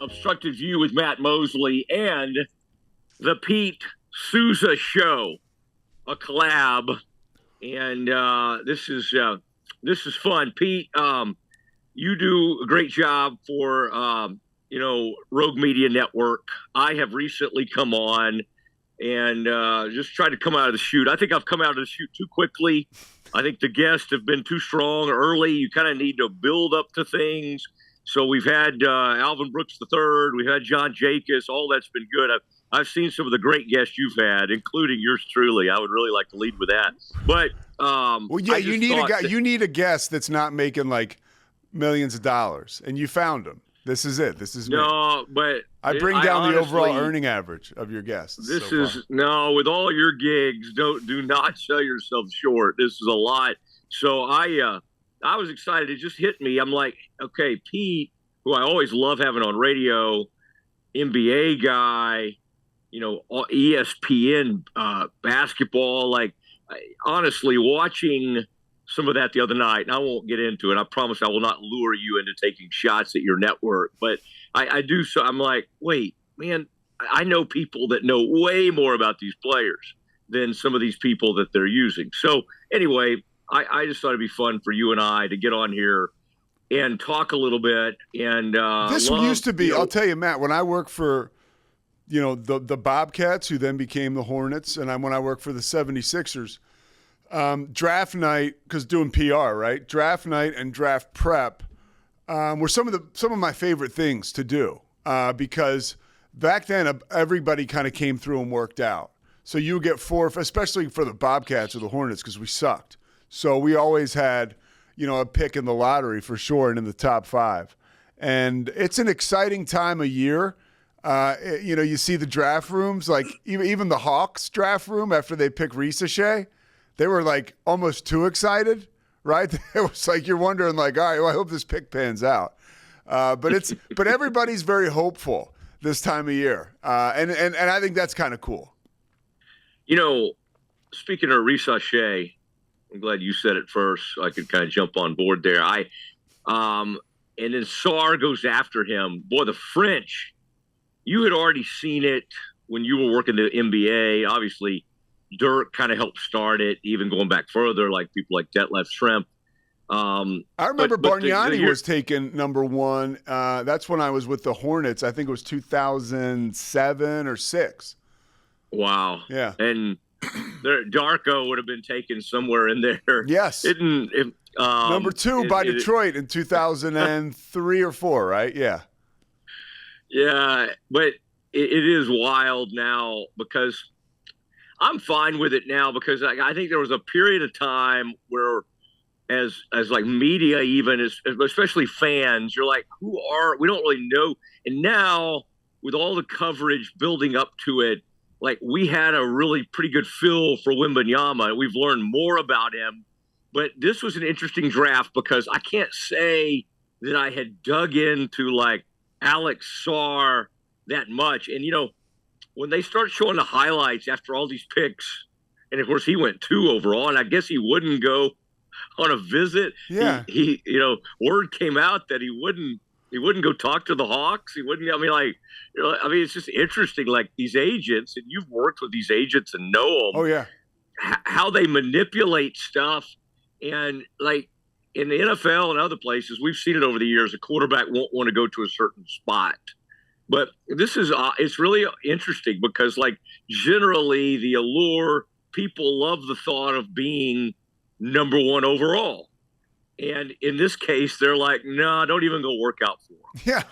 Obstructed View with Matt Mosley and the Pete Sousa Show, a collab. And this is fun. Pete, you do a great job for, Rogue Media Network. I have recently come on and just tried to come out of the chute. I think I've come out of the chute too quickly. I think the guests have been too strong early. You kind of need to build up to things. So we've had Alvin Brooks III. We've had John Jacobs. All that's been good. I've seen some of the great guests you've had, including yours truly. I would really like to lead with that. But you need a guest that's not making like millions of dollars, and you found him. This is it. This is me. No, but I bring down the overall earning average of your guests. With all your gigs, do not sell yourself short. This is a lot. So I was excited. It just hit me. I'm like, okay, Pete, who I always love having on radio, NBA guy, ESPN basketball. Like, honestly, watching some of that the other night, and I won't get into it. I promise I will not lure you into taking shots at your network. But I do. So I'm like, wait, man, I know people that know way more about these players than some of these people that they're using. So anyway, I just thought it'd be fun for you and I to get on here and talk a little bit. And this used to be, I'll tell you, Matt, when I worked for, the Bobcats, who then became the Hornets, and when I worked for the 76ers, draft night, because doing PR, right? Draft night and draft prep were some of my favorite things to do because back then everybody kind of came through and worked out. So you would get especially for the Bobcats or the Hornets, because we sucked. So we always had, a pick in the lottery for sure and in the top 5. And it's an exciting time of year. You see the draft rooms, like even the Hawks draft room after they pick Ricochet, they were like almost too excited, right? It was like you're wondering, like, all right, well, I hope this pick pans out. But everybody's very hopeful this time of year, and I think that's kind of cool. Speaking of Ricochet, I'm glad you said it first, so I could kind of jump on board there. And then Sarr goes after him. Boy, the French, you had already seen it when you were working the NBA. Obviously, Dirk kind of helped start it, even going back further, like people like Detlef Schrempf. I remember Bargnani was taken number 1. That's when I was with the Hornets. I think it was 2007 or 6. Wow. Yeah. And Darko would have been taken somewhere in there. Yes. Number 2 by Detroit in 2003 or 4, right? Yeah. Yeah, but it is wild now because I'm fine with it now because I think there was a period of time where as like media, even especially fans, you're like, we don't really know. And now with all the coverage building up to it, like we had a really pretty good feel for Wembanyama, and we've learned more about him. But this was an interesting draft because I can't say that I had dug into like Alex Sarr that much. And, when they start showing the highlights after all these picks, and of course he went 2 overall, and I guess he wouldn't go on a visit. Yeah. He word came out that he wouldn't go talk to the Hawks. He wouldn't, it's just interesting, like these agents, and you've worked with these agents and know them. Oh, yeah. How they manipulate stuff. And like in the NFL and other places, we've seen it over the years. A quarterback won't want to go to a certain spot. But this is it's really interesting because, like, generally the allure, people love the thought of being number 1 overall. And in this case, they're like, no, don't even go work out for him. Yeah.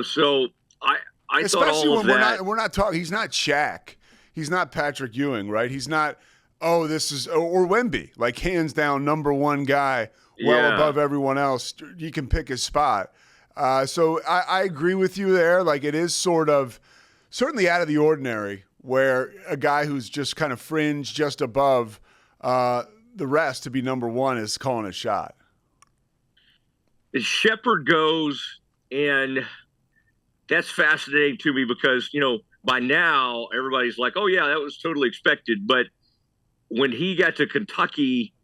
So I especially thought all of that. We're not talking. He's not Shaq. He's not Patrick Ewing, right? He's not. Or Wemby, like hands down number 1 guy, well above everyone else. He can pick his spot. So I agree with you there. Like it is sort of certainly out of the ordinary where a guy who's just kind of fringe just above the rest to be number 1 is calling a shot. Shepard goes, and that's fascinating to me because, by now everybody's like, oh, yeah, that was totally expected. But when he got to Kentucky,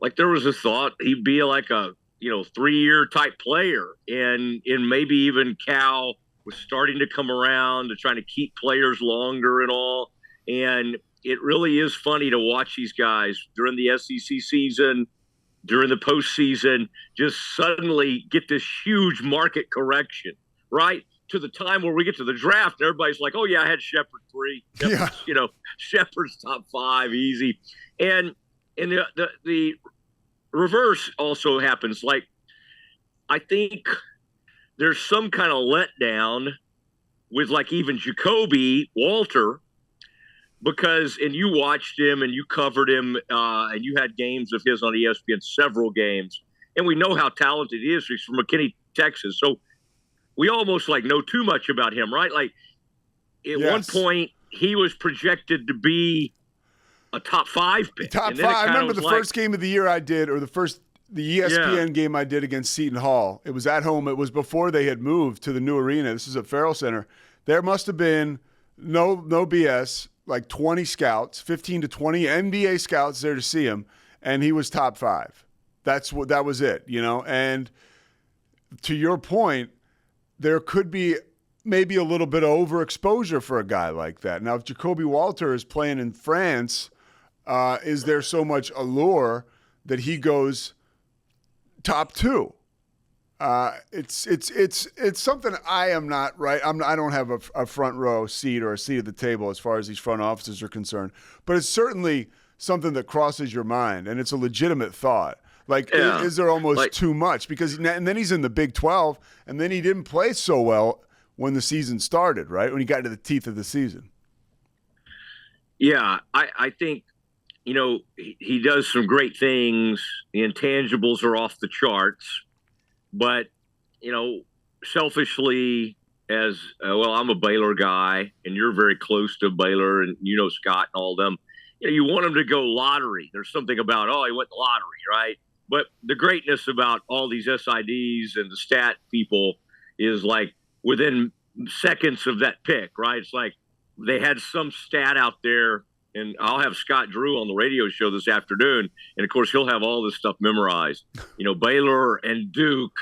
like there was a thought he'd be like a 3-year type player and maybe even Cal was starting to come around to trying to keep players longer and all. And it really is funny to watch these guys during the SEC season, during the postseason, just suddenly get this huge market correction, right? To the time where we get to the draft, and everybody's like, "Oh yeah, I had Shepard 3, Shepard's top 5, easy." And the reverse also happens. Like, I think there's some kind of letdown with like even Jacoby Walter, because, and you watched him and you covered him and you had games of his on ESPN, several games, and we know how talented he is. He's from McKinney, Texas, so we almost like know too much about him, right? Like at one point he was projected to be a top 5 pick. Top 5. I remember the first game of the year I did, or the ESPN game I did against Seton Hall. It was at home. It was before they had moved to the new arena. This is at Farrell Center. There must have been no BS, like 20 scouts, 15 to 20 NBA scouts there to see him, and he was top 5. That was it, And to your point, there could be maybe a little bit of overexposure for a guy like that. Now, if Jacoby Walter is playing in France, is there so much allure that he goes top 2? It's something I am not right. I don't have a front row seat or a seat at the table as far as these front offices are concerned. But it's certainly something that crosses your mind, and it's a legitimate thought. Like, is there almost too much? Because and then he's in the Big 12, and then he didn't play so well when the season started, right? When he got into the teeth of the season. Yeah, I think, he does some great things. The intangibles are off the charts. But, selfishly, as I'm a Baylor guy, and you're very close to Baylor, and Scott and all them. You want him to go lottery. There's something about, he went the lottery, right? But the greatness about all these SIDs and the stat people is like within seconds of that pick, right? It's like they had some stat out there, and I'll have Scott Drew on the radio show this afternoon, and of course he'll have all this stuff memorized. Baylor and Duke,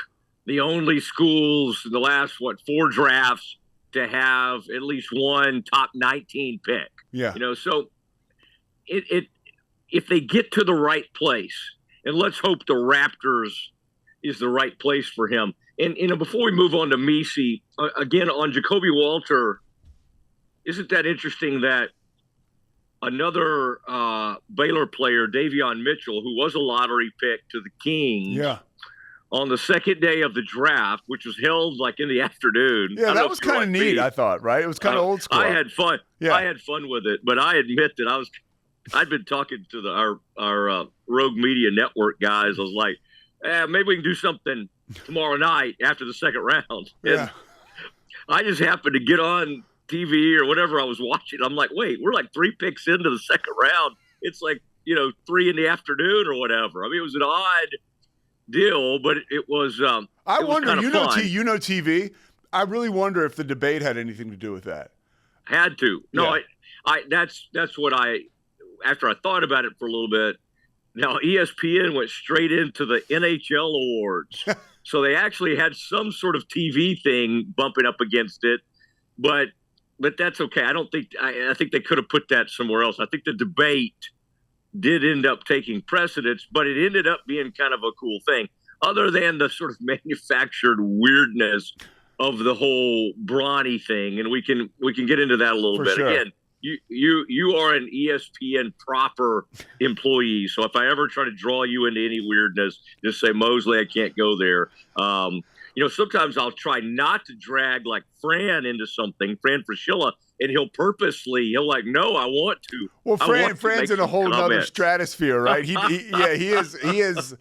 the only schools in the last 4 drafts to have at least one top 19 pick. Yeah. So if they get to the right place, and let's hope the Raptors is the right place for him. And before we move on to Messi, again on Jacoby Walter, isn't that interesting that another Baylor player, Davion Mitchell, who was a lottery pick to the Kings, on the second day of the draft, which was held like in the afternoon. Yeah, that was kind of neat, I thought, right? It was kind of old school. I had fun. Yeah. I had fun with it, but I admit that I'd been talking to our Rogue Media Network guys. I was like, maybe we can do something tomorrow night after the second round. Yeah. And I just happened to get on TV or whatever I was watching. I'm like, wait, we're like 3 picks into the second round. It's like, 3 in the afternoon or whatever. I mean, it was an odd deal, but it was. I wonder, you know TV. I really wonder if the debate had anything to do with that. Had to. No, yeah. That's what after I thought about it for a little bit. Now ESPN went straight into the NHL awards, so they actually had some sort of TV thing bumping up against it, but that's okay. I think they could have put that somewhere else. I think the debate did end up taking precedence, but it ended up being kind of a cool thing, other than the sort of manufactured weirdness of the whole Bronny thing, and we can get into that a little bit. Sure. Again, you are an ESPN proper employee, so if I ever try to draw you into any weirdness, just say, Mosley, I can't go there. Sometimes I'll try not to drag like Fran into something, Fran Fraschilla, and he'll like, no, I want to. Well, Fran's in a whole other stratosphere, right? He is.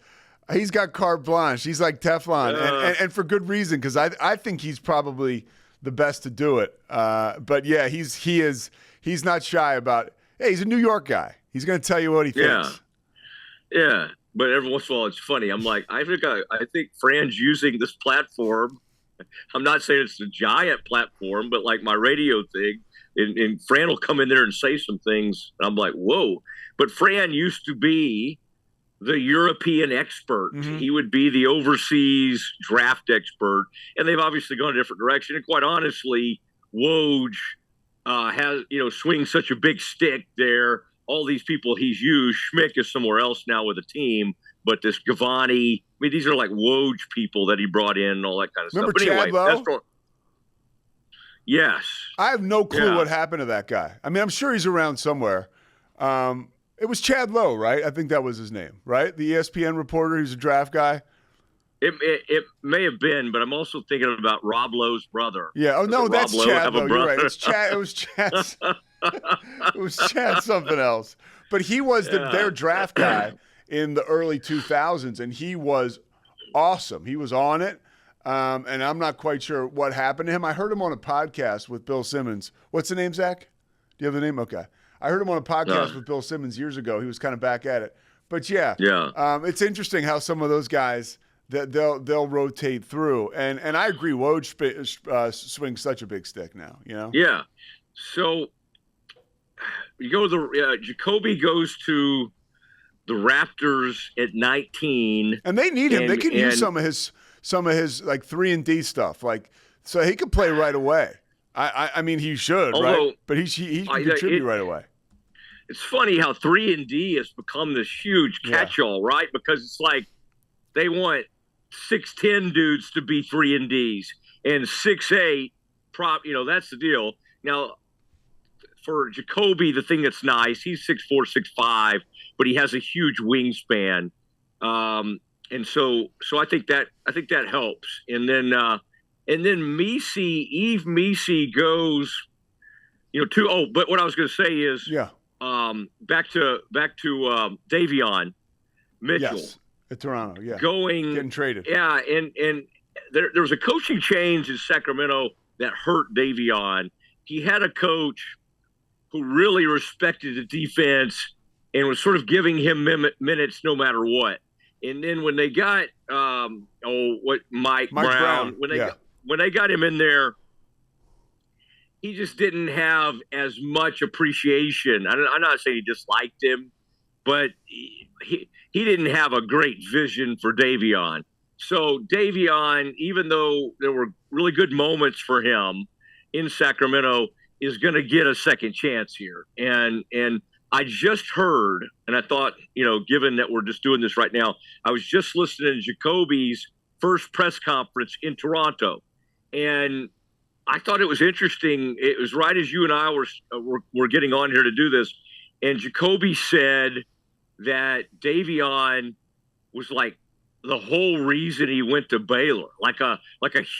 He's got carte blanche. He's like Teflon, and for good reason, because I think he's probably the best to do it. But yeah, he's not shy about. Hey, he's a New York guy. He's going to tell you what he thinks. Yeah. But every once in a while, it's funny. I'm like, I think Fran's using this platform. I'm not saying it's a giant platform, but like my radio thing, and Fran will come in there and say some things, and I'm like, whoa. But Fran used to be the European expert. Mm-hmm. He would be the overseas draft expert. And they've obviously gone a different direction. And quite honestly, Woj has, swings such a big stick there. All these people he's used, Schmick is somewhere else now with a team. But this Gavani, these are like Woj people that he brought in and all that kind of Remember stuff. But Chad Lowe? Yes. I have no clue what happened to that guy. I'm sure he's around somewhere. It was Chad Lowe, right? I think that was his name, right? The ESPN reporter. He was a draft guy. It may have been, but I'm also thinking about Rob Lowe's brother. Yeah. Oh no, that's Chad Lowe. You're right. It was Chad. It was Chad something else. But he was their draft guy in the early 2000s, and he was awesome. He was on it, and I'm not quite sure what happened to him. I heard him on a podcast with Bill Simmons. What's the name, Zach? Do you have the name? Okay. I heard him on a podcast with Bill Simmons years ago. He was kind of back at it. But it's interesting how some of those guys that they'll rotate through. And I agree. Woj swings such a big stick now. Yeah. So you go to the Jacoby goes to the Raptors at 19, and they need him. They can use some of his like 3-and-D stuff, so he could play right away. I mean, he should, right? But he can contribute right away. It's funny how 3-and-D has become this huge catch-all, right? Because it's like they want 6'10" dudes to be 3-and-Ds and 6'8" prop. That's the deal. Now, for Jacoby, the thing that's nice, he's 6'4", 6'5", but he has a huge wingspan, and so I think that helps. And then Eve Messi goes, but what I was going to say is, back to Davion Mitchell. Yes, at Toronto, getting traded. Yeah, and there was a coaching change in Sacramento that hurt Davion. He had a coach who really respected the defense and was sort of giving him minutes no matter what. And then when they got Mike Brown, when they got him in there, he just didn't have as much appreciation. I'm not saying he disliked him, but he didn't have a great vision for Davion. So Davion, even though there were really good moments for him in Sacramento, is going to get a second chance here. And I just heard, and I thought, given that we're just doing this right now, I was just listening to Jacoby's first press conference in Toronto, and I thought it was interesting. It was right as you and I were getting on here to do this, and Jacoby said that Davion was like the whole reason he went to Baylor, like a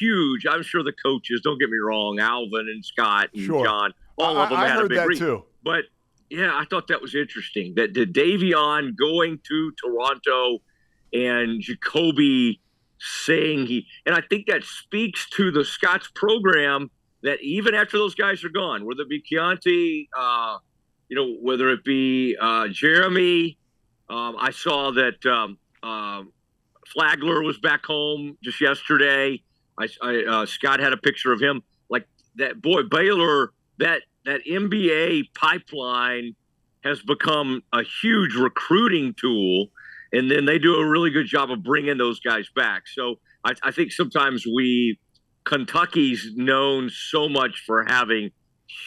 huge. I'm sure the coaches, don't get me wrong, Alvin and Scott and John, all of them had a big reason. Too. But yeah, I thought that was interesting. That the Davion going to Toronto and Jacoby saying and I think that speaks to the Scots program that even after those guys are gone, whether it be Keontae, whether it be Jeremy, I saw that Flagler was back home just yesterday. Scott had a picture of him. Like that boy, Baylor, that NBA pipeline has become a huge recruiting tool, and then they do a really good job of bringing those guys back. So I think sometimes Kentucky's known so much for having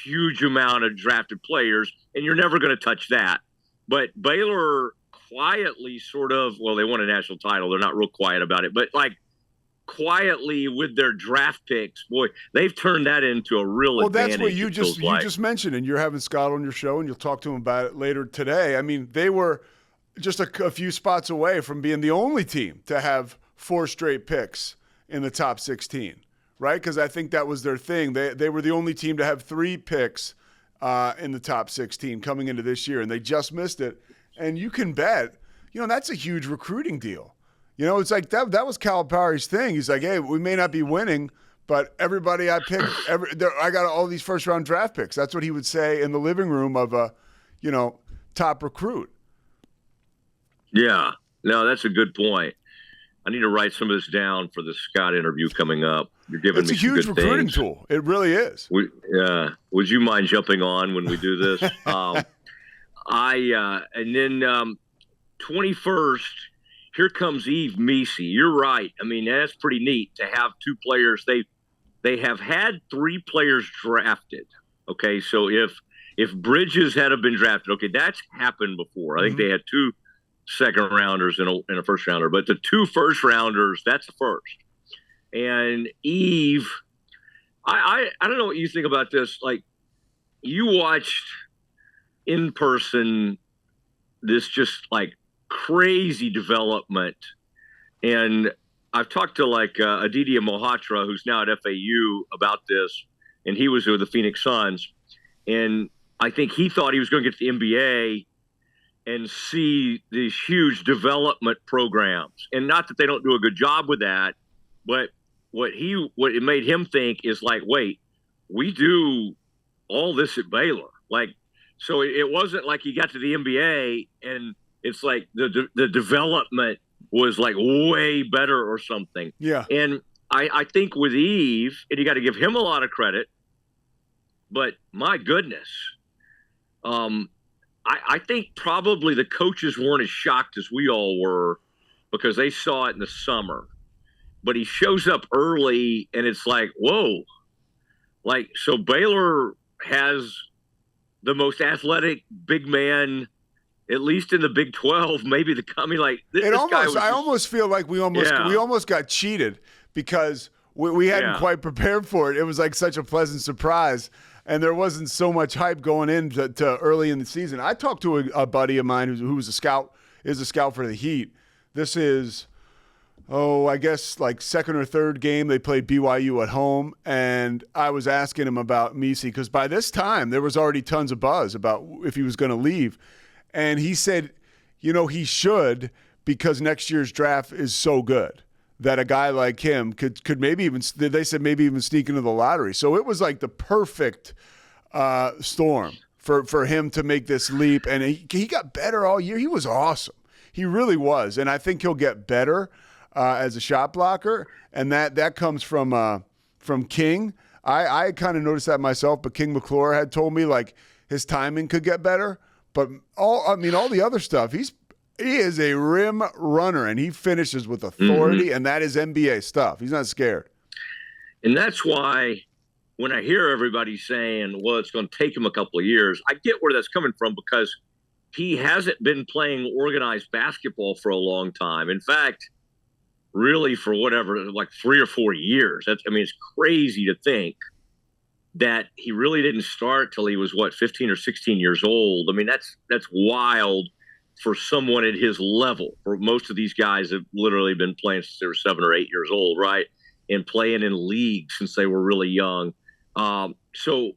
huge amount of drafted players, and you're never going to touch that. But Baylor quietly they won a national title. They're not real quiet about it, but quietly with their draft picks, boy, they've turned that into a real advantage. Well, that's what you just mentioned, and you're having Scott on your show, and you'll talk to him about it later today. I mean, they were just a few spots away from being the only team to have 4 straight picks in the top 16, right? Because I think that was their thing. They were the only team to have 3 picks in the top 16 coming into this year, and they just missed it. And you can bet, that's a huge recruiting deal. It's like that was Calipari's thing. He's like, hey, we may not be winning, but everybody I picked, I got all these first-round draft picks. That's what he would say in the living room of a, top recruit. Yeah. No, that's a good point. I need to write some of this down for the Scott interview coming up. You're giving me some good things. It's a huge recruiting tool. It really is. Would you mind jumping on when we do this? And then 21st, here comes Eve Messi. You're right. I mean, that's pretty neat to have two players. They have had three players drafted. Okay, so if Bridges had been drafted, okay, that's happened before. I think they had two second rounders and a first rounder, but the two first rounders, that's the first. And Eve, I don't know what you think about this. Like, you watched in person this just like crazy development, and I've talked to like Aditya Mohatra, who's now at FAU, about this, and he was with the Phoenix Suns, and I think he thought he was going to get to the NBA and see these huge development programs, and not that they don't do a good job with that, but what it made him think is like, wait, we do all this at Baylor, like, so it wasn't like he got to the NBA and it's like the development was like way better or something. Yeah. And I think with Eve, and you got to give him a lot of credit, but my goodness, I think probably the coaches weren't as shocked as we all were because they saw it in the summer. But he shows up early, and it's like, whoa. Like, so Baylor has the most athletic big man, at least in the Big 12, maybe I almost feel like we almost got cheated because we hadn't quite prepared for it. It was like such a pleasant surprise, and there wasn't so much hype going into early in the season. I talked to a buddy of mine who was a scout for the Heat. This is, I guess like second or third game they played BYU at home, and I was asking him about Messi because by this time there was already tons of buzz about if he was going to leave. And he said, he should, because next year's draft is so good that a guy like him could maybe even, they said maybe even sneak into the lottery. So it was like the perfect storm for him to make this leap. And he got better all year. He was awesome. He really was. And I think he'll get better as a shot blocker. And that comes from King. I kind of noticed that myself, but King McClure had told me like his timing could get better. But all the other stuff, he is a rim runner, and he finishes with authority, and that is NBA stuff. He's not scared. And that's why when I hear everybody saying, well, it's going to take him a couple of years, I get where that's coming from because he hasn't been playing organized basketball for a long time. In fact, really for like 3 or 4 years. It's crazy to think that he really didn't start till he was 15 or 16 years old. I mean, that's wild for someone at his level. For most of these guys have literally been playing since they were 7 or 8 years old, right? And playing in leagues since they were really young. So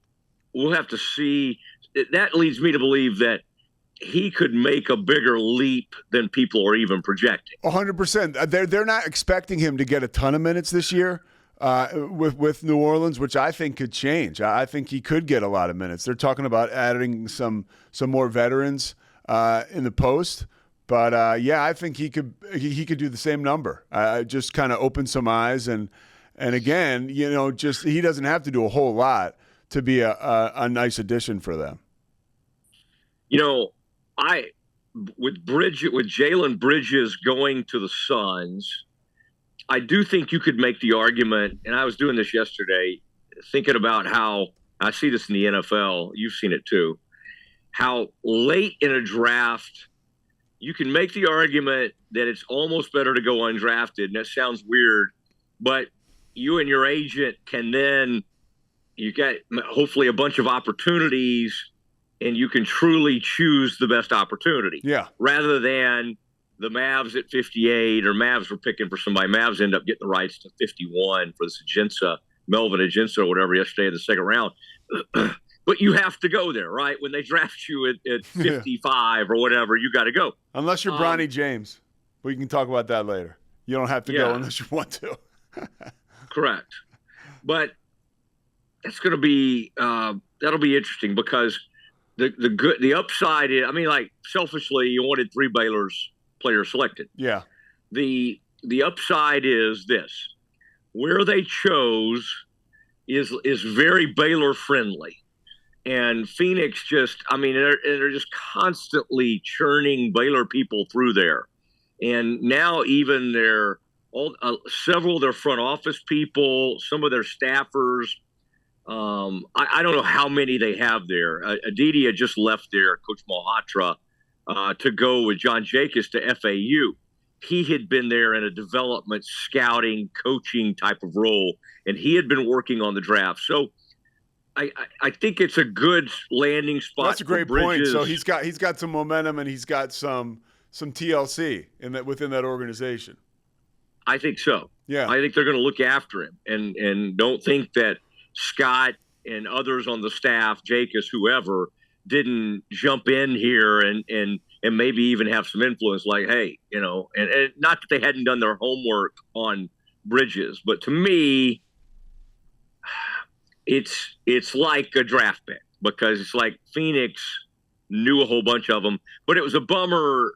we'll have to see. That leads me to believe that he could make a bigger leap than people are even projecting. 100%. They're not expecting him to get a ton of minutes this year. With New Orleans, which I think could change. I think he could get a lot of minutes. They're talking about adding some more veterans in the post, but I think he could do the same number. Just kind of open some eyes and again, just he doesn't have to do a whole lot to be a nice addition for them. With Jalen Bridges going to the Suns, I do think you could make the argument, and I was doing this yesterday, thinking about how I see this in the NFL. You've seen it too. How late in a draft, you can make the argument that it's almost better to go undrafted. And that sounds weird, but you and your agent can then, you get hopefully a bunch of opportunities, and you can truly choose the best opportunity. Yeah. Rather than the Mavs at 58, or Mavs were picking for somebody. Mavs end up getting the rights to 51 for the Melvin Aginsa or whatever yesterday in the second round. But you have to go there, right? When they draft you at 55 or whatever, you got to go. Unless you're Bronny James. We can talk about that later. You don't have to go unless you want to. Correct. But that's going to be that'll be interesting because the upside is, selfishly, you wanted 3 Baylor's players selected. Yeah. The upside is this: where they chose is very Baylor friendly, And Phoenix just, I mean, they're just constantly churning Baylor people through there. And now even several of their front office people, some of their staffers, I don't know how many they have there. Aditi had just left there, Coach Malhotra, to go with John Jacobs to FAU. He had been there in a development, scouting, coaching type of role, and he had been working on the draft. So I think it's a good landing spot. That's a great point. So he's got some momentum, and he's got some TLC within that organization. I think so. Yeah, I think they're going to look after him, and don't think that Scott and others on the staff, Jacobs, whoever, didn't jump in here and maybe even have some influence. Like, hey, and not that they hadn't done their homework on Bridges, but to me, it's like a draft pick, because it's like Phoenix knew a whole bunch of them, but it was a bummer,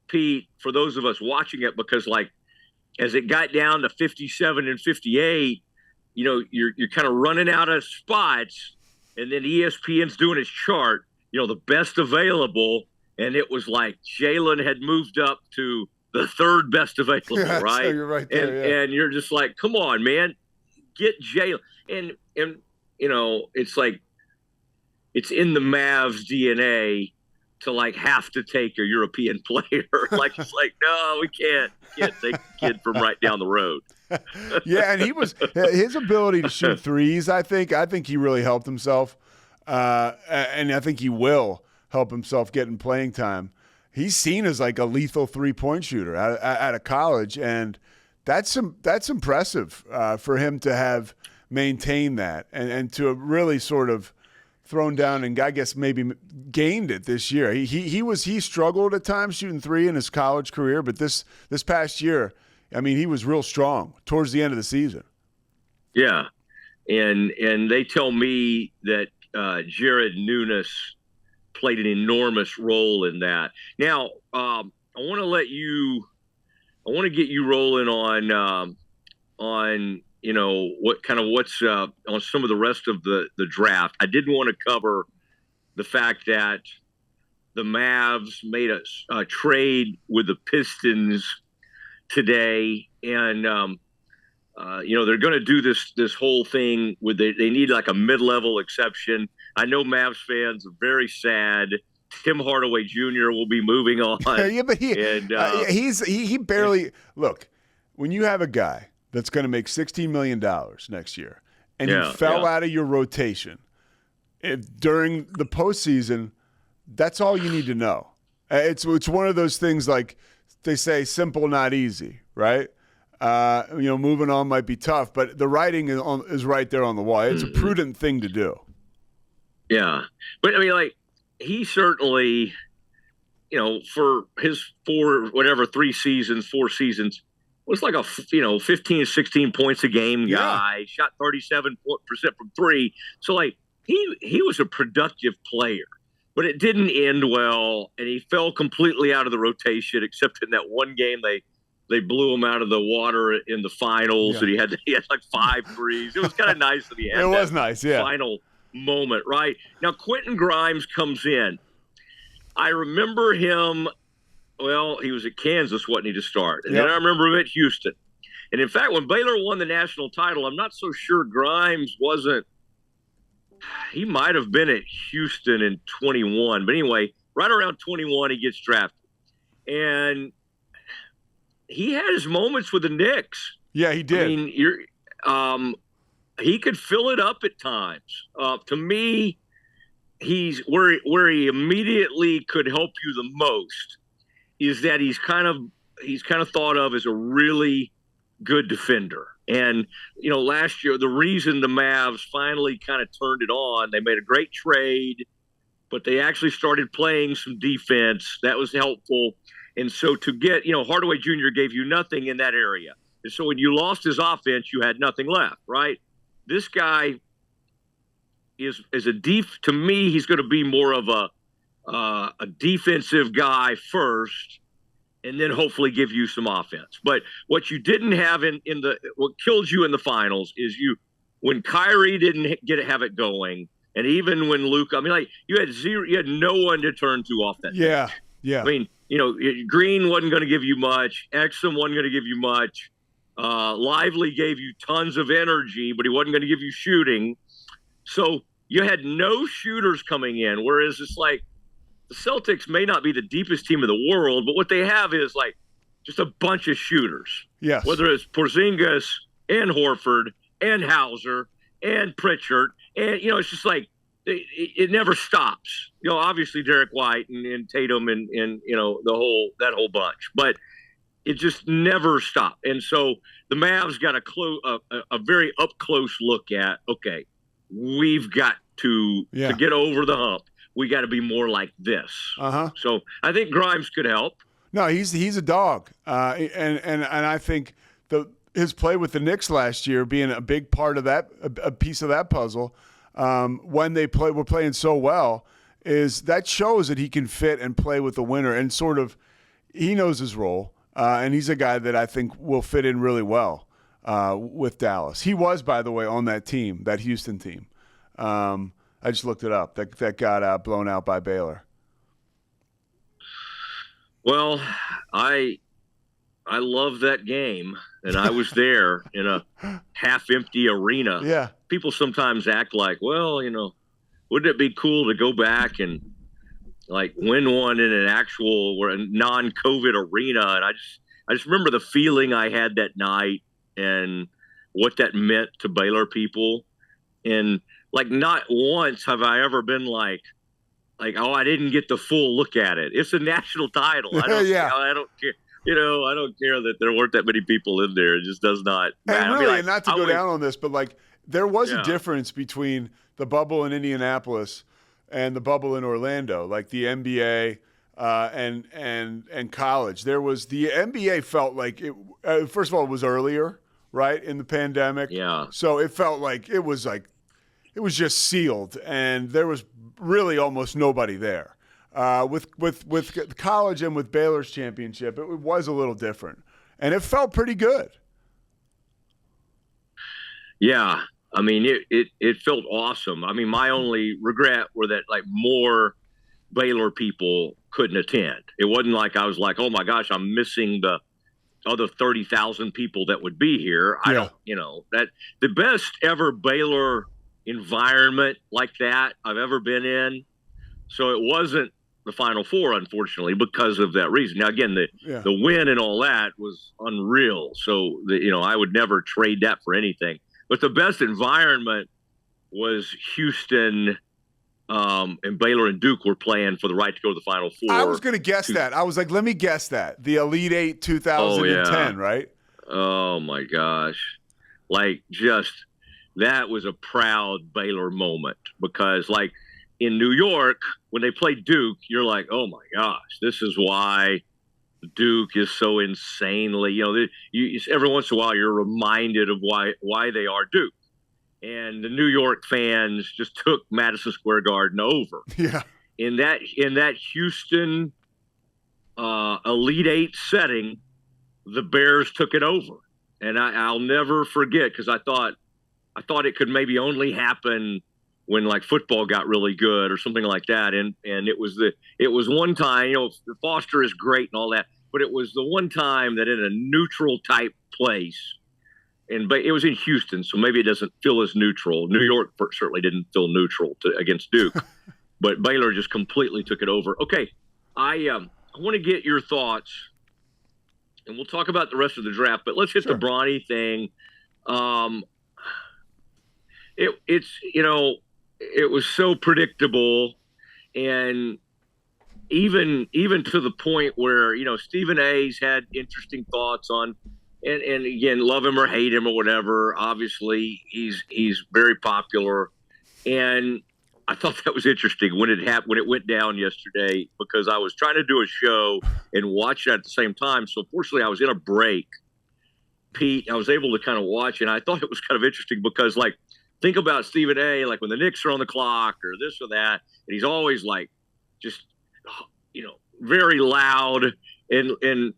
Pete, for those of us watching it, because like as it got down to 57 and 58, you're kind of running out of spots, and then ESPN's doing its chart, the best available, and it was like Jalen had moved up to the third best available, right? So you're right there, and you're just like, come on, man, get Jalen. And it's like it's in the Mavs DNA to like have to take a European player. Like it's like, no, we can't take a kid from right down the road. Yeah, and his ability to shoot threes, I think he really helped himself, and I think he will help himself getting playing time. He's seen as like a lethal 3-point shooter out of college, and that's impressive for him to have maintained that and to have really sort of thrown down and I guess maybe gained it this year. He struggled at times shooting three in his college career, but this past year, I mean, he was real strong towards the end of the season. Yeah, and they tell me that Jared Nunes played an enormous role in that. Now, I want to get you rolling on what's on some of the rest of the draft. I did want to cover the fact that the Mavs made a trade with the Pistons today, and they're going to do this whole thing with they need like a mid-level exception. I know Mavs fans are very sad. Tim Hardaway Jr. will be moving on. Yeah, but he barely look. When you have a guy that's going to make $16 million next year, and he fell out of your rotation during the postseason, that's all you need to know. It's one of those things, like they say, simple, not easy, right? Moving on might be tough, but the writing is right there on the wall. It's a prudent thing to do. Yeah, but I mean, like he certainly, for his 4 seasons, was like a 15 16 points a game guy. Shot 37% from three. So like he was a productive player, but it didn't end well, and he fell completely out of the rotation. Except in that one game, they blew him out of the water in the finals, and he had like 5 threes. It was kind of nice that he had. It was nice, final moment, right? Now Quentin Grimes comes in. I remember him. Well, he was at Kansas, wasn't he, to start? And then I remember him at Houston. And in fact, when Baylor won the national title, I'm not so sure Grimes wasn't. He might have been at Houston in 21. But anyway, right around 21, he gets drafted. And he had his moments with the Knicks. Yeah, he did. I mean, he could fill it up at times. To me, he's where he immediately could help you the most is that he's kind of thought of as a really good defender. And last year, the reason the Mavs finally kind of turned it on, they made a great trade, but they actually started playing some defense. That was helpful. And so to get, Hardaway Jr. gave you nothing in that area. And so when you lost his offense, you had nothing left, right? This guy is to me, he's going to be more of a defensive guy first, and then hopefully give you some offense. But what you didn't have what killed you in the finals is when Kyrie didn't have it going, And even when Luke, I mean, like you had no one to turn to off that bench. Yeah. I mean, Green wasn't going to give you much. Exum wasn't going to give you much. Lively gave you tons of energy, but he wasn't going to give you shooting. So you had no shooters coming in, whereas it's like the Celtics may not be the deepest team in the world, but what they have is like just a bunch of shooters. Yes. Whether it's Porzingis and Horford and Hauser and Pritchard, and it's just like it never stops. Obviously Derek White and Tatum and that whole bunch, but it just never stopped. And so the Mavs got a very up close look at, okay, we've got to get over the hump. We got to be more like this. So I think Grimes could help. No, he's a dog, and I think his play with the Knicks last year being a big part of that, a piece of that puzzle. When were playing so well, is that shows that he can fit and play with the winner, and sort of he knows his role, and he's a guy that I think will fit in really well with Dallas. He was, by the way, on that team, that Houston team. I just looked it up. That got blown out by Baylor. Well, I love that game, and I was there in a half-empty arena. Yeah. People sometimes act like, well, wouldn't it be cool to go back and like win one in an actual or a non-COVID arena? And I just remember the feeling I had that night and what that meant to Baylor people. And like not once have I ever been like, oh, I didn't get the full look at it. It's a national title. I don't care. I don't care that there weren't that many people in there. It just does not matter. And really, not to go down on this, but like there was a difference between the bubble in Indianapolis and the bubble in Orlando, like the NBA and college. There was the NBA felt like it. First of all, it was earlier, right, in the pandemic. Yeah. So it felt like it was just sealed, and there was really almost nobody there. With college and with Baylor's championship, it was a little different, and it felt pretty good. Yeah, I mean it felt awesome. I mean, my only regret were that like more Baylor people couldn't attend. It wasn't like I was like, oh my gosh, I'm missing the other 30,000 people that would be here. I don't, that the best ever Baylor environment like that I've ever been in. So it wasn't the Final Four, unfortunately, because of that reason. Now, again, the win and all that was unreal. So, I would never trade that for anything. But the best environment was Houston and Baylor and Duke were playing for the right to go to the Final Four. I was going to guess that. I was like, let me guess that. The Elite Eight 2010, right? Oh, my gosh. Like, just that was a proud Baylor moment because, like, in New York, when they played Duke, you're like, oh, my gosh, this is why Duke is so insanely, every once in a while you're reminded of why they are Duke. And the New York fans just took Madison Square Garden over. Yeah. In that Houston Elite Eight setting, the Bears took it over. And I'll never forget because I thought it could maybe only happen when like football got really good or something like that. And it was one time, Foster is great and all that, but it was the one time that in a neutral type place, but it was in Houston, so maybe it doesn't feel as neutral. New York certainly didn't feel neutral against Duke, but Baylor just completely took it over. Okay, I want to get your thoughts, and we'll talk about the rest of the draft, but let's hit the Bronny thing. It was so predictable, and even to the point where Stephen A's had interesting thoughts on, and again, love him or hate him or whatever. Obviously, he's very popular, and I thought that was interesting when it happened, when it went down yesterday, because I was trying to do a show and watch it at the same time. So fortunately, I was in a break. Pete, I was able to kind of watch, and I thought it was kind of interesting because like. Think about Stephen A. like when the Knicks are on the clock or this or that, and he's always like, just, very loud. And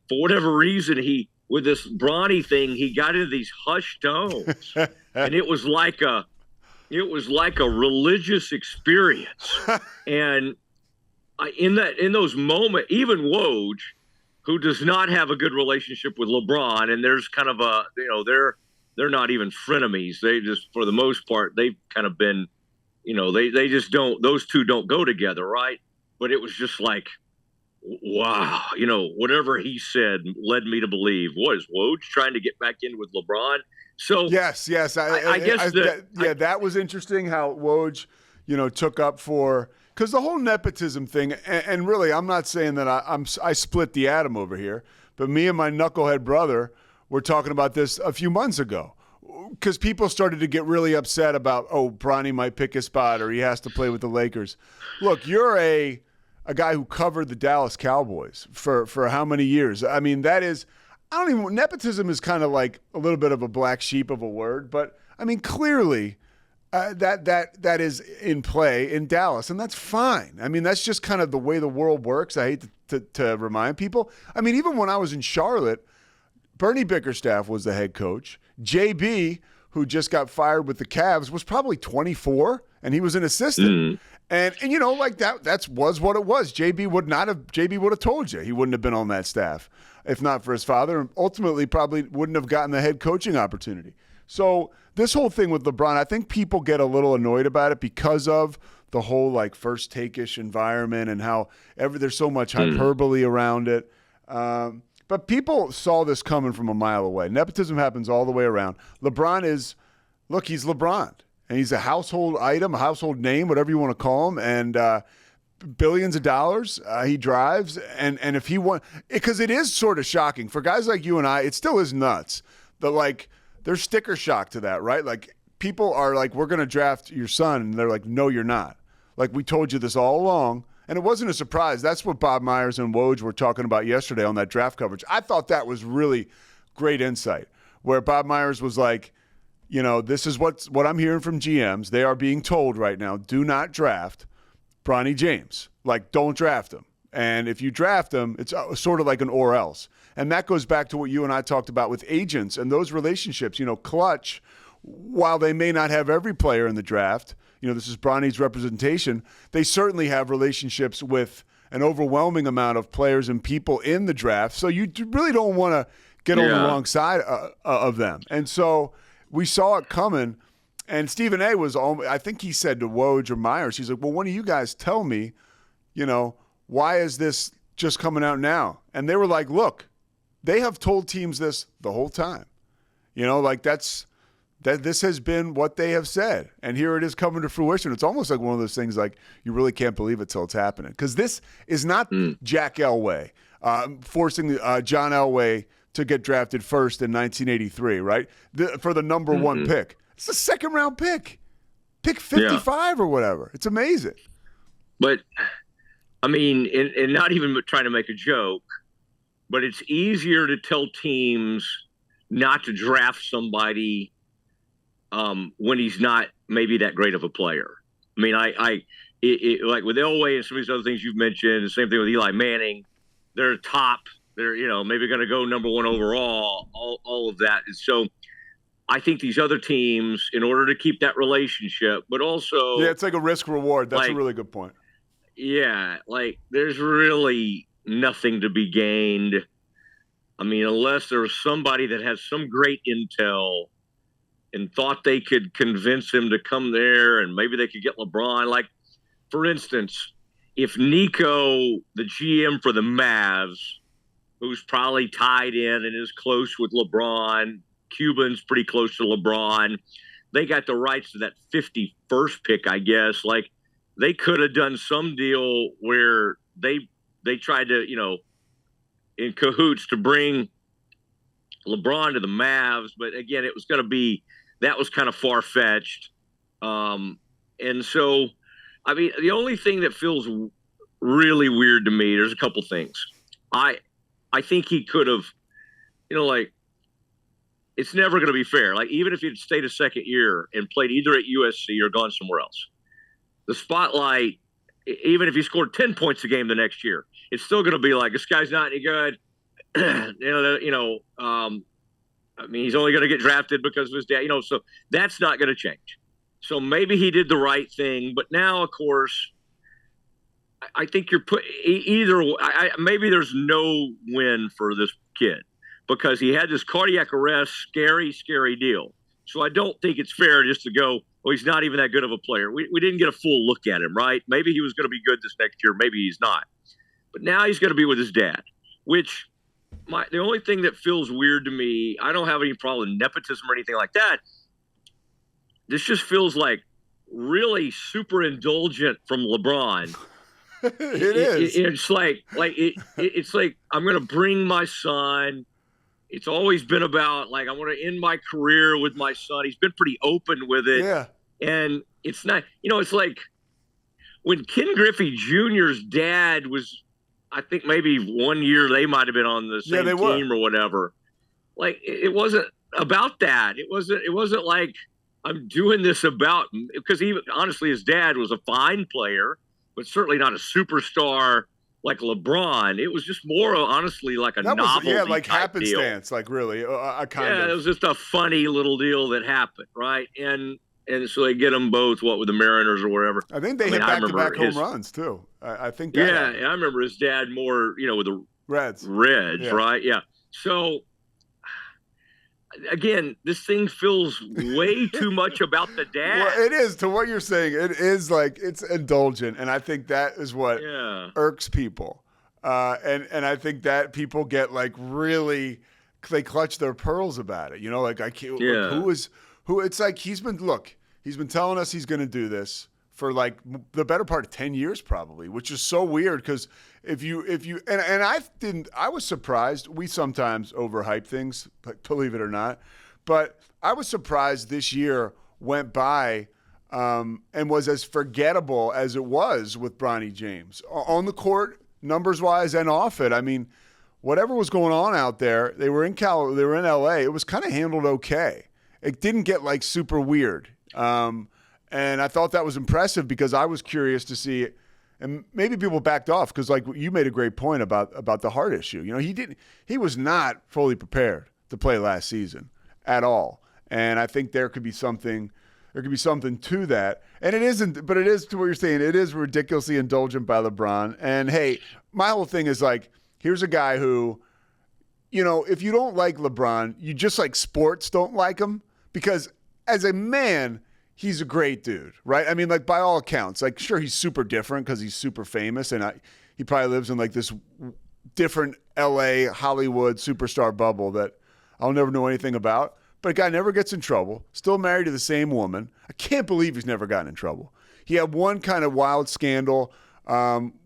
for whatever reason, with this Bronny thing, he got into these hushed tones, and it was like It was like a religious experience. And in those moments, even Woj, who does not have a good relationship with LeBron, and there's kind of they're not even frenemies. They just, for the most part, they've kind of been, they just don't, those two don't go together, right? But it was just like, wow, whatever he said led me to believe, what is Woj trying to get back in with LeBron? So yes, I guess that was interesting how Woj, took up for, because the whole nepotism thing, and really, I'm not saying that I split the atom over here, but me and my knucklehead brother were talking about this a few months ago, because people started to get really upset about, Bronny might pick his spot or he has to play with the Lakers. Look, you're a guy who covered the Dallas Cowboys for how many years? I mean, nepotism is kind of like a little bit of a black sheep of a word, but I mean, clearly that is in play in Dallas, and that's fine. I mean, that's just kind of the way the world works. I hate to remind people. I mean, even when I was in Charlotte, Bernie Bickerstaff was the head coach. JB, who just got fired with the Cavs, was probably 24, and he was an assistant. Mm. And that was what it was. JB would have told you he wouldn't have been on that staff if not for his father, and ultimately probably wouldn't have gotten the head coaching opportunity. So this whole thing with LeBron, I think people get a little annoyed about it because of the whole first take-ish environment and how there's so much hyperbole around it. But people saw this coming from a mile away. Nepotism happens all the way around. LeBron he's LeBron. And he's a household item, a household name, whatever you want to call him, and billions of dollars he drives. And if he won, because it is sort of shocking for guys like you and I, it still is nuts. There's sticker shock to that, right? Like people are like, we're going to draft your son, and they're like, no, you're not. Like we told you this all along, and it wasn't a surprise. That's what Bob Myers and Woj were talking about yesterday on that draft coverage. I thought that was really great insight, where Bob Myers was like, this is what I'm hearing from GMs. They are being told right now, do not draft Bronny James. Don't draft him. And if you draft him, it's sort of like an or else. And that goes back to what you and I talked about with agents and those relationships. Clutch, while they may not have every player in the draft, this is Bronny's representation, they certainly have relationships with an overwhelming amount of players and people in the draft. So you really don't want to get on the wrong side of them. And so we saw it coming, and Stephen A. I think he said to Woj or Myers, he's like, well, one of you guys tell me, why is this just coming out now? And they were like, look, they have told teams this the whole time. This has been what they have said, and here it is coming to fruition. It's almost like one of those things like you really can't believe it till it's happening. Because this is not Jack Elway forcing John Elway to get drafted first in 1983, right? For the number one pick. It's a second-round pick. Pick 55 or whatever. It's amazing. But, I mean, and not even trying to make a joke, but it's easier to tell teams not to draft somebody when he's not maybe that great of a player. I mean, like with Elway and some of these other things you've mentioned, the same thing with Eli Manning, they're top. They're, maybe going to go number one overall, all of that. And so I think these other teams, in order to keep that relationship, but also... Yeah, it's like a risk reward. That's a really good point. Yeah, there's really nothing to be gained. I mean, unless there's somebody that has some great intel and thought they could convince him to come there and maybe they could get LeBron. For instance, if Nico, the GM for the Mavs, who's probably tied in and is close with LeBron. Cuban's pretty close to LeBron. They got the rights to that 51st pick, I guess. They could have done some deal where they tried to, in cahoots to bring LeBron to the Mavs. But again, it was going to be, that was kind of far-fetched. And so, I mean, the only thing that feels really weird to me, there's a couple things. I think he could have, it's never going to be fair. Even if he'd stayed a second year and played either at USC or gone somewhere else, the spotlight, even if he scored 10 points a game the next year, it's still going to be like, this guy's not any good. I mean, he's only going to get drafted because of his dad, so that's not going to change. So maybe he did the right thing, but now, of course, I think you're maybe there's no win for this kid because he had this cardiac arrest, scary deal. So I don't think it's fair just to go, well, he's not even that good of a player. We didn't get a full look at him, right? Maybe he was going to be good this next year. Maybe he's not. But now he's going to be with his dad, which the only thing that feels weird to me, I don't have any problem with nepotism or anything like that. This just feels like really super indulgent from LeBron. It is. It's like it's like I'm going to bring my son. It's always been about like I want to end my career with my son. He's been pretty open with it. Yeah. And it's not, it's like when Ken Griffey Jr.'s dad was, I think maybe 1 year they might have been on the same team or whatever. Like it wasn't about that. It wasn't like I'm doing this about, because even honestly, his dad was a fine player, but certainly not a superstar like LeBron. It was just more honestly like a novelty. Yeah, like happenstance, deal. like really a kind of. Yeah, it was just a funny little deal that happened, right? And so they get them both, with the Mariners or whatever. I think they hit back-to-back home runs too. I think that happened. I remember his dad more, with the Reds, yeah. Right? Yeah. So again, this thing feels way too much about the dad. Well, it is, to what you're saying. It is like it's indulgent, and I think that is what irks people. And I think that people get like really, they clutch their pearls about it. Like I can't. Yeah. Like, who? It's like he's been telling us he's going to do this for like the better part of 10 years probably, which is so weird because if you and I was surprised. We sometimes overhype things, believe it or not, but I was surprised this year went by and was as forgettable as it was with Bronny James on the court, numbers wise and off it. I mean, whatever was going on out there, they were in LA. It was kind of handled okay. It didn't get like super weird. And I thought that was impressive because I was curious to see it. And maybe people backed off because, like, you made a great point about the heart issue. He was not fully prepared to play last season at all. And I think there could be something to that. And it isn't, but it is to what you're saying. It is ridiculously indulgent by LeBron. And hey, my whole thing is like, here's a guy who, if you don't like LeBron, you just like sports don't like him because as a man, he's a great dude, right? I mean, like by all accounts, like sure he's super different because he's super famous and he probably lives in like this different LA Hollywood superstar bubble that I'll never know anything about. But a guy never gets in trouble, still married to the same woman. I can't believe he's never gotten in trouble. He had one kind of wild scandal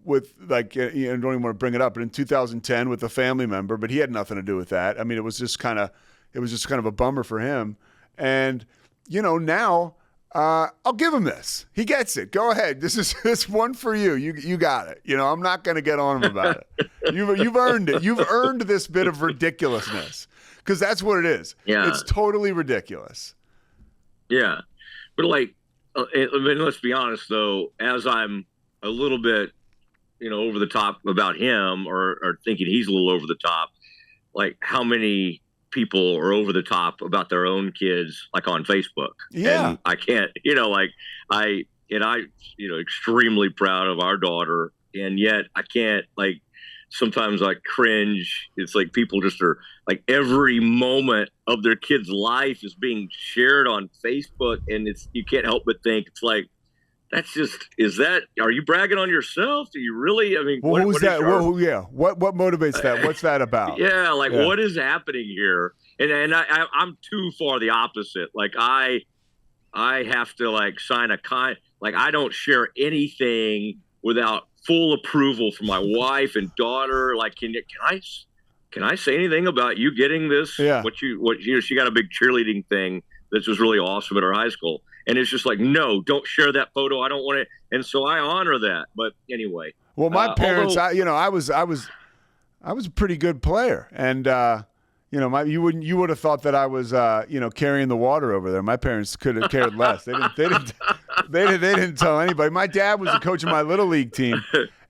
with like, don't even want to bring it up, but in 2010 with a family member, but he had nothing to do with that. I mean, it was just kind of a bummer for him. And, now I'll give him this. He gets it. Go ahead. This one for you. You got it. I'm not going to get on him about it. You've earned it. You've earned this bit of ridiculousness because that's what it is. Yeah. It's totally ridiculous. Yeah. But like, let's be honest though, as I'm a little bit, over the top about him or thinking he's a little over the top, like how many people are over the top about their own kids, like on Facebook. Yeah. And I can't, extremely proud of our daughter. And yet I can't sometimes cringe. It's like people just are like every moment of their kid's life is being shared on Facebook. And you can't help but think it's like, are you bragging on yourself? Do you really? I mean, well, who's that? What motivates that? What's that about? What is happening here? And I'm too far the opposite. Like I have to sign I don't share anything without full approval from my wife and daughter. Like, can I say anything about you getting this? Yeah. She got a big cheerleading thing that was really awesome at her high school. And it's just like, no, don't share that photo. I don't want it. And so I honor that. But anyway. Well, my parents, I was a pretty good player. And, you would have thought that I was, carrying the water over there. My parents could have cared less. They didn't tell anybody. My dad was the coach of my little league team.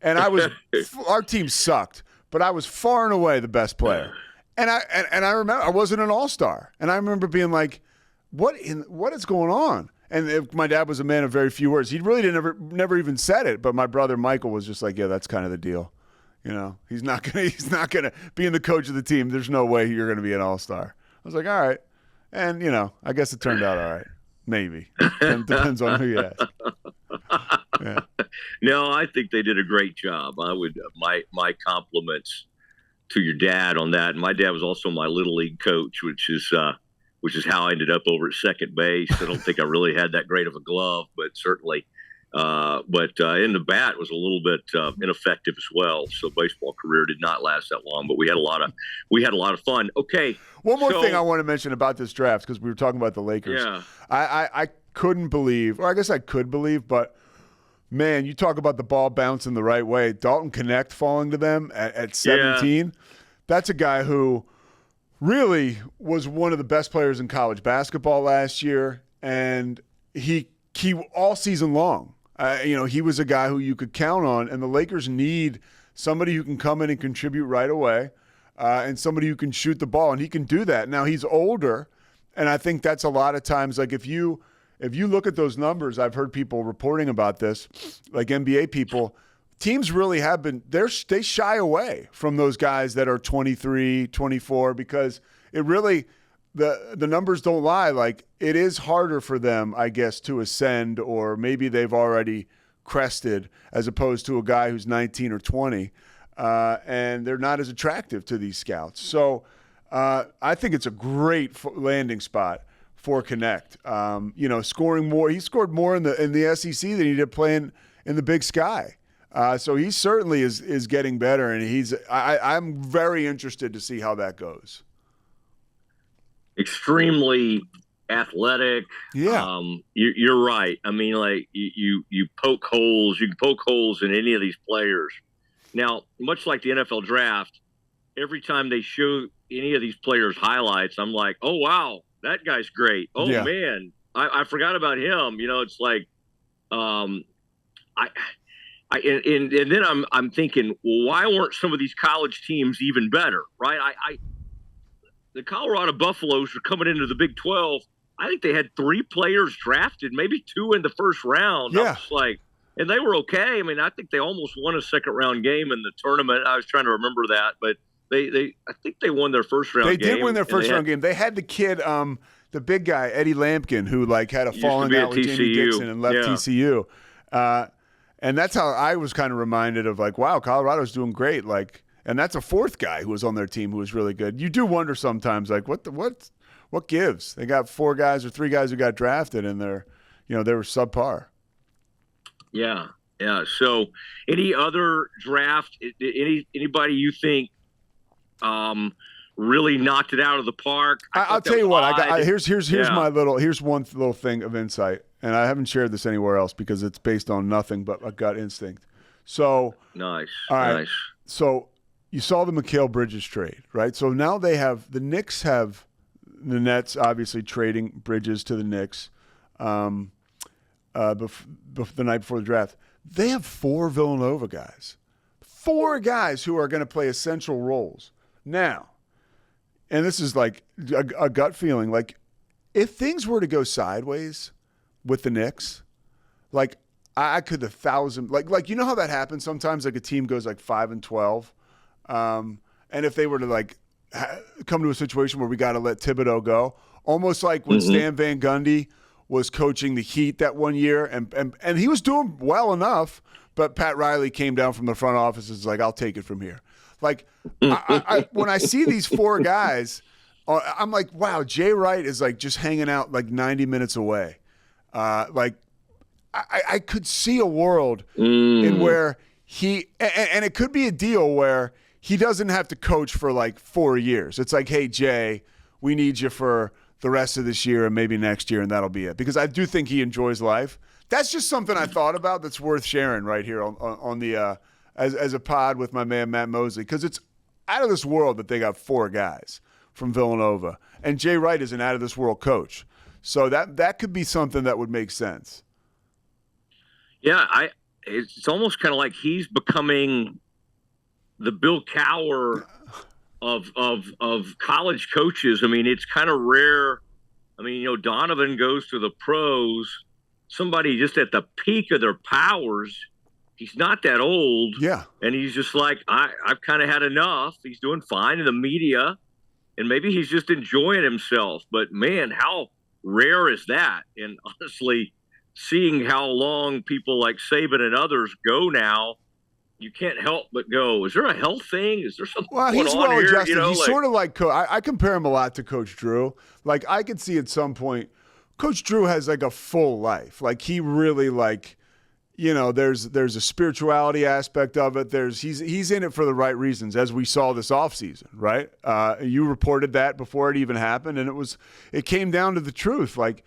And our team sucked, but I was far and away the best player. And I remember I wasn't an all-star. And I remember being like, what is going on? and my dad was a man of very few words. He really never even said it. But my brother Michael was just like, yeah, that's kind of the deal. He's not gonna being the coach of the team. There's no way you're gonna be an all-star. I was like, all right, and I guess it turned out all right. Maybe depends on who you ask. Yeah. No, I think they did a great job. I would my compliments to your dad on that. And my dad was also my little league coach, which is how I ended up over at second base. I don't think I really had that great of a glove, but certainly. In the bat was a little bit ineffective as well. So baseball career did not last that long, but we had a lot of fun. Okay. One more thing I want to mention about this draft, because we were talking about the Lakers. Yeah. I couldn't believe, or I guess I could believe, but man, you talk about the ball bouncing the right way. Dalton Connect falling to them at 17. Yeah. That's a guy who really was one of the best players in college basketball last year, and he all season long. He was a guy who you could count on, and the Lakers need somebody who can come in and contribute right away, and somebody who can shoot the ball, and he can do that. Now, he's older, and I think that's a lot of times, like if you look at those numbers, I've heard people reporting about this, like NBA people, teams really have been, they shy away from those guys that are 23, 24, because it really – the numbers don't lie. Like, it is harder for them, I guess, to ascend, or maybe they've already crested, as opposed to a guy who's 19 or 20, and they're not as attractive to these scouts. So I think it's a great landing spot for Connect. Scoring more. He scored more in the SEC than he did playing in the Big Sky. So he certainly is getting better, and I'm very interested to see how that goes. Extremely athletic. Yeah. You're right. I mean, like you poke holes. You can poke holes in any of these players. Now, much like the NFL draft, every time they show any of these players' highlights, I'm like, oh wow, that guy's great. Oh yeah. Man, I forgot about him. It's like, and then I'm thinking, well, why weren't some of these college teams even better? Right? The Colorado Buffaloes are coming into the Big 12. I think they had 3 players drafted, maybe 2 in the first round. Yeah. And they were okay. I mean, I think they almost won a second-round game in the tournament. I was trying to remember that, but I think they won their first-round game. They did win their first-round game. They had the kid, the big guy, Eddie Lampkin, who had a falling out with Jamie Dixon and left TCU. And that's how I was kind of reminded of, wow, Colorado's doing great. And that's a 4th guy who was on their team who was really good. You do wonder sometimes, what gives? They got 4 guys or 3 guys who got drafted, and they were subpar. Yeah. So, any other draft? Anybody you think really knocked it out of the park? I'll tell you what. Here's one little thing of insight, and I haven't shared this anywhere else because it's based on nothing but a gut instinct. So nice. All right. Nice. So. You saw the Mikal Bridges trade, right? So now the Knicks have the Nets obviously trading Bridges to the Knicks the night before the draft. They have 4 Villanova guys. 4 guys who are going to play essential roles. Now, and this is like a gut feeling, if things were to go sideways with the Knicks, I could 1,000, you know how that happens sometimes, a team goes 5-12. And if they were to come to a situation where we got to let Thibodeau go, almost like when Stan Van Gundy was coaching the Heat that one year, and he was doing well enough, but Pat Riley came down from the front office and was like, I'll take it from here. When I see these 4 guys, I'm like, wow, Jay Wright is just hanging out 90 minutes away. I could see a world in where and it could be a deal where he doesn't have to coach for 4 years. It's hey, Jay, we need you for the rest of this year and maybe next year, and that'll be it. Because I do think he enjoys life. That's just something I thought about that's worth sharing right here on the as a pod with my man Matt Mosley, because it's out of this world that they got 4 guys from Villanova, and Jay Wright is an out of this world coach. So that could be something that would make sense. Yeah, it's almost kind of like he's becoming the Bill Cowher of college coaches. I mean, it's kind of rare I mean, Donovan goes to the pros, somebody just at the peak of their powers. He's not that old. Yeah. And he's just like, I've kind of had enough. He's doing fine in the media, and maybe he's just enjoying himself. But, man, how rare is that? And honestly, seeing how long people like Saban and others go now, you can't help but go, is there a health thing? Is there something going he's on well here? adjusted. He's sort of like I compare him a lot to Coach Drew. Like, I could see at some point Coach Drew has like a full life. Like, he really there's a spirituality aspect of it. He's in it for the right reasons, as we saw this offseason, right? You reported that before it even happened, and it came down to the truth. Like,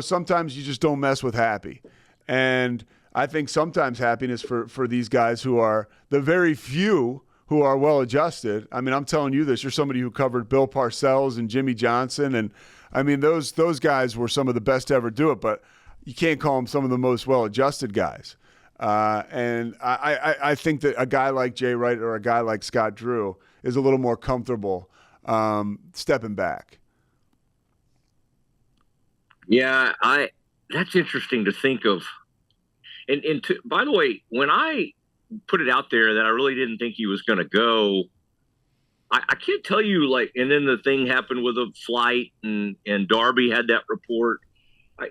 sometimes you just don't mess with happy. And I think sometimes happiness for these guys who are the very few who are well adjusted. I mean, I'm telling you this. You're somebody who covered Bill Parcells and Jimmy Johnson, and I mean those guys were some of the best to ever do it. But you can't call them some of the most well adjusted guys. And I think that a guy like Jay Wright or a guy like Scott Drew is a little more comfortable stepping back. Yeah, that's interesting to think of. And by the way, when I put it out there that I really didn't think he was going to go, I can't tell you, like, and then the thing happened with a flight, and Darby had that report.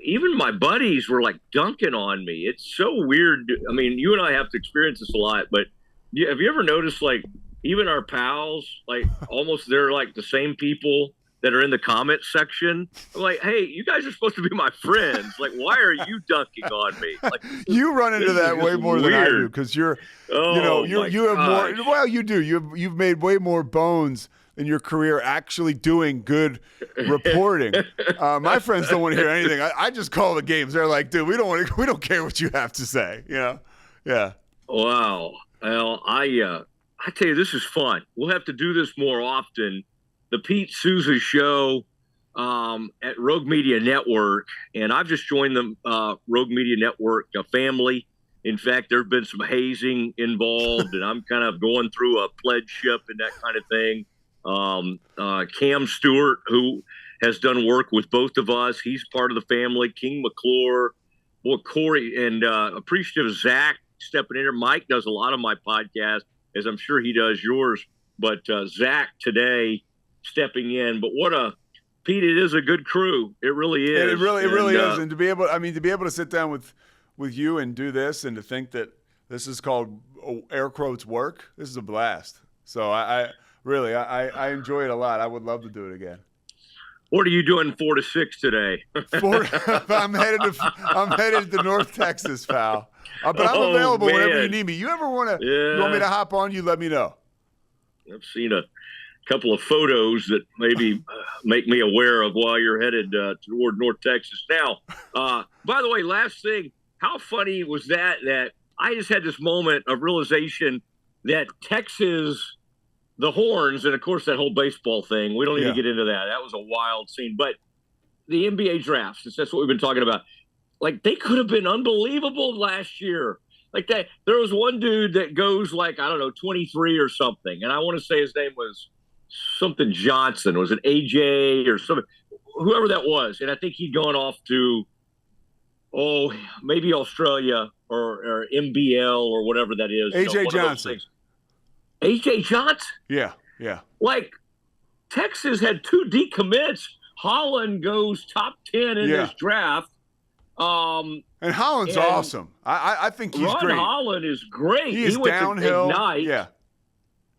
Even my buddies were, like, dunking on me. It's so weird. I mean, you and I have to experience this a lot, but have you ever noticed, like, even our pals, like, almost they're, like, the same people that are in the comment section? I'm like, hey, you guys are supposed to be my friends. Like, why are you dunking on me? Like, you run into that way more than I do, because you have more. Well, you do. You've made way more bones in your career actually doing good reporting. My friends don't want to hear anything. I just call the games. They're like, dude, we don't care what you have to say. Yeah. Wow. Well, I tell you, this is fun. We'll have to do this more often. The Pete Sousa Show at Rogue Media Network, and I've just joined the Rogue Media Network family. In fact, there have been some hazing involved, and I'm kind of going through a pledgeship and that kind of thing. Cam Stewart, who has done work with both of us, he's part of the family. King McClure, Corey, and appreciative of Zach stepping in here. Mike does a lot of my podcast, as I'm sure he does yours. But Zach today stepping in. But Pete, it is a good crew. It really is. And it really is. And to be able to sit down with you and do this, and to think that this is called air quotes work, this is a blast. So I really enjoy it a lot. I would love to do it again. What are you doing 4 to 6 today? I'm headed to North Texas, pal. But I'm available whenever you need me. You ever you want me to hop on? You let me know. I've seen a couple of photos that maybe make me aware of while you're headed toward North Texas. Now, by the way, last thing, how funny was that I just had this moment of realization that Texas, the Horns, and of course that whole baseball thing, we don't need to get into that. That was a wild scene. But the NBA drafts, that's what we've been talking about. Like, they could have been unbelievable last year. Like that, there was one dude that goes like, I don't know, 23 or something. And I want to say his name was something Johnson. Was it AJ or something? Whoever that was. And I think he'd gone off to, maybe Australia or MBL or whatever that is. AJ Johnson. AJ Johnson? Yeah. Like, Texas had 2 decommits. Holland goes top 10 in this draft. And Holland's awesome. I think he's great. Ron Holland is great. He went downhill. To Ignite.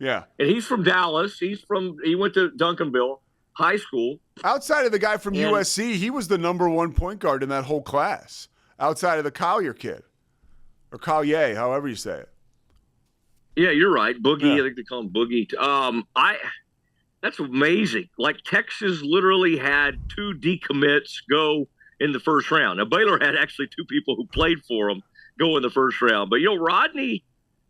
Yeah. And he's from Dallas. He went to Duncanville High School. Outside of the guy from USC, he was the number 1 point guard in that whole class. Outside of the Collier kid. Or Collier, however you say it. Yeah, you're right. Boogie, I think they call him Boogie. That's amazing. Like, Texas literally had 2 decommits go in the first round. Now, Baylor had actually 2 people who played for them go in the first round. But, Rodney,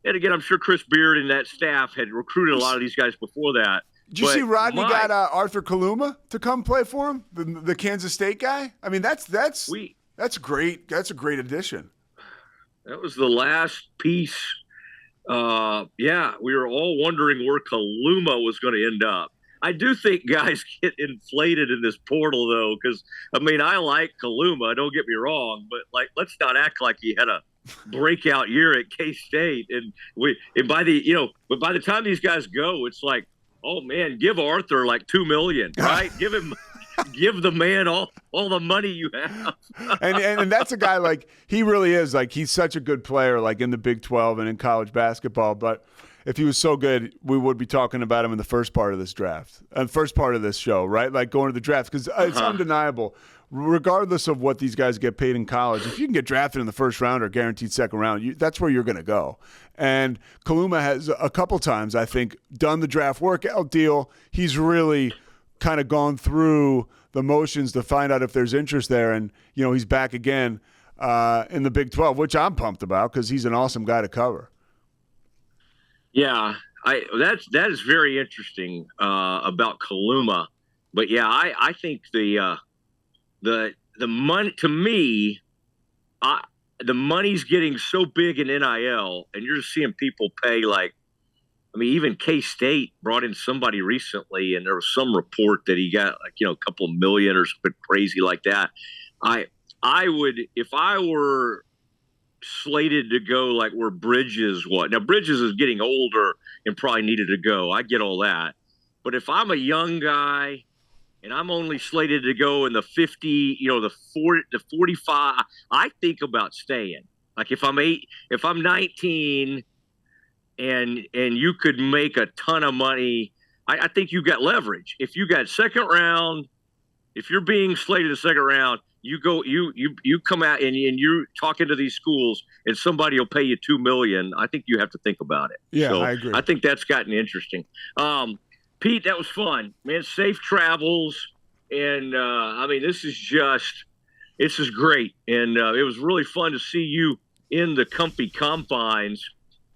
and again, I'm sure Chris Beard and that staff had recruited a lot of these guys before that. Did you see Rodney got Arthur Kaluma to come play for him, the Kansas State guy? I mean, that's great. That's a great addition. That was the last piece. We were all wondering where Kaluma was going to end up. I do think guys get inflated in this portal though, because I mean I like Kaluma. Don't get me wrong, but like let's not act like he had a breakout year at K State, and by the time these guys go, it's like, oh man, give Arthur like $2 million, right? Give the man all the money you have. and that's a guy like he really is like he's such a good player like in the Big 12 and in college basketball, but if he was so good, we would be talking about him in the first part of this draft and first part of this show, right? Like going to the draft, because it's undeniable, regardless of what these guys get paid in college. If you can get drafted in the first round or guaranteed second round, that's where you're going to go. And Kaluma has a couple times, I think, done the draft workout deal. He's really kind of gone through the motions to find out if there's interest there. And, he's back again in the Big 12, which I'm pumped about because he's an awesome guy to cover. Yeah, that is very interesting about Kaluma, but yeah, I think the money to me, the money's getting so big in NIL, and you're just seeing people pay like, I mean, even K-State brought in somebody recently, and there was some report that he got like a couple of million or something crazy like that. I would, if I were slated to go like where Bridges was. Now Bridges is getting older and probably needed to go. I get all that. But if I'm a young guy and I'm only slated to go in the 50, the 40, the 45, I think about staying. Like if I'm 19 and you could make a ton of money, I think you got leverage. If you got second round, if you're being slated to second round, you come out and you're talking to these schools and somebody will pay you $2 million. I think you have to think about it. Yeah, so I agree. I think that's gotten interesting. Pete, that was fun, man. Safe travels. And I mean, this is great. And it was really fun to see you in the comfy confines.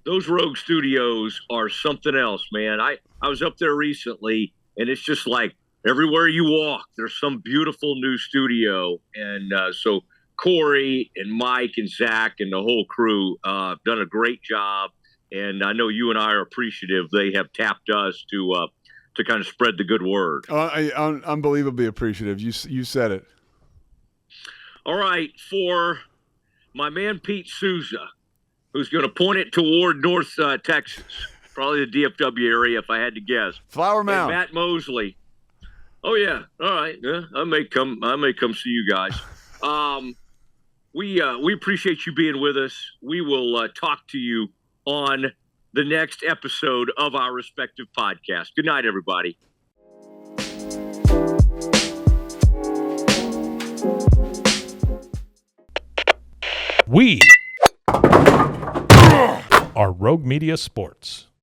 Those Rogue Studios are something else, man. I was up there recently and it's just like, everywhere you walk, there's some beautiful new studio. And so Corey and Mike and Zach and the whole crew have done a great job. And I know you and I are appreciative. They have tapped us to kind of spread the good word. I'm unbelievably appreciative. You said it. All right. For my man Pete Sousa, who's going to point it toward North Texas, probably the DFW area if I had to guess. Flower Mound. And Matt Mosley. Oh yeah, all right. Yeah, I may come see you guys. We appreciate you being with us. We will talk to you on the next episode of our respective podcast. Good night, everybody. We are Rogue Media Sports.